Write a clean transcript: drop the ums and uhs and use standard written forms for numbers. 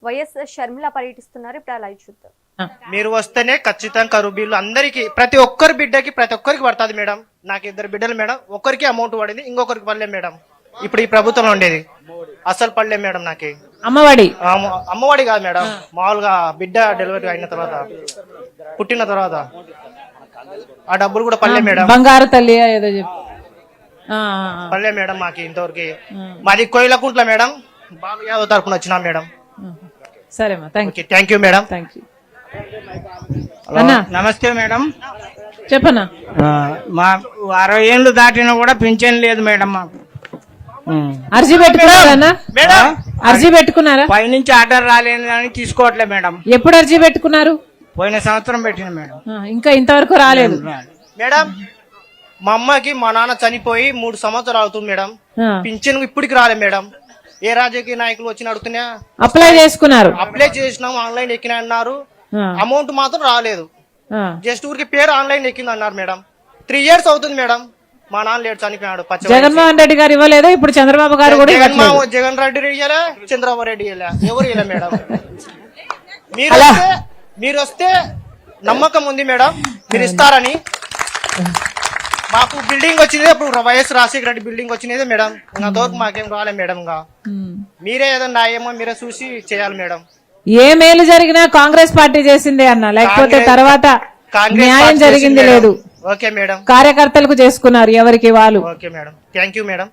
YS Sharmila పర్యటిస్తున్నారు. ఇప్పుడు అలా చూద్దాం. మీరు వస్తేనే ఖచ్చితంగా కరువు బిల్లు అందరికి ప్రతి ఒక్కరి బిడ్డకి ప్రతి ఒక్కరికి పడుతుంది మేడం. నాకు 2 బిడ్డలు మేడం. ఒక్కరికి అమౌంట్ పడింది, ఇంకొకరికి పడలే మేడం. ఇప్పుడు ఈ ప్రభుత్వంలో ఉండేది అసలు పడలే మేడం. నాకు అమ్మఒడి కాదు మేడం, మామూలుగా బిడ్డ డెలివరీ అయిన తర్వాత పుట్టిన తర్వాత ఆ డబ్బులు కూడా పడలే మేడం. బంగారు తల్లి ఏదో పడలే మేడం మాకు ఇంతవరకు. మాది కోయిలకుంట్ల మేడం, బాబు యాదవ్ తరపున వచ్చినా మేడం. సరే థ్యాంక్ యూ మేడం. నమస్తే మేడం. చెప్పనా, మా 60 ఏళ్ళు దాటినా కూడా పింఛన్ లేదు మేడం మాకు. అర్జీ పెట్టుకున్నారా? అర్జీ పెట్టుకున్నారా? పైనుంచి ఆర్డర్ రాలేదు అని తీసుకోవట్లే మేడం. ఎప్పుడు అర్జీ పెట్టుకున్నారు? పోయిన సంవత్సరం పెట్టిన మేడం. ఇంకా ఇంతవరకు రాలేదు మేడం. మా అమ్మకి మా నాన్న చనిపోయి 3 సంవత్సరాలు అవుతుంది మేడం. పింఛన్ ఇప్పటికి రాలేదు మేడం. ఏ రాజకీయ నాయకులు వచ్చి అడుగుతున్నా అప్లై చేసుకున్నారు. అప్లై చేసినాం, ఆన్లైన్ ఎక్కినా అన్నారు. అమౌంట్ మాత్రం రాలేదు. జస్ట్ ఊరికి పేరు ఆన్లైన్ ఎక్కింది అన్నారు మేడం. 3 years అవుతుంది మేడం. మా నాన్న లేడు, చనిపోయాడు. జగన్మోహన్ రెడ్డి గారు ఇవ్వలేదు, ఇప్పుడు చంద్రబాబు గారు కూడా జగన్ రెడ్డి ఇయ్యలే, చంద్రబాబు రెడ్డి ఇయ్యలే, ఎవరు ఇయ్యలే మేడం. మీరు వస్తే నమ్మకం ఉంది మేడం, మీరు ఇస్తారని. మాకు బిల్డింగ్ వచ్చింది ఇప్పుడు వైఎస్ రాజశేఖర రెడ్డి బిల్డింగ్ వచ్చినదే మేడం. ఇంతవరకు మాకేం రాలే మేడం. ఇంకా మీరే ఏదన్నా ఏమో మీరే చూసి చేయాలి మేడం. ఏ మేలు జరిగినా కాంగ్రెస్ పార్టీ చేసిందే అన్న, లేకపోతే తర్వాత న్యాయం జరిగింది లేదు. Okay madam. కార్యకర్తలకు చేసుకున్నారు ఎవరికి వాళ్ళు. Okay madam, thank you madam.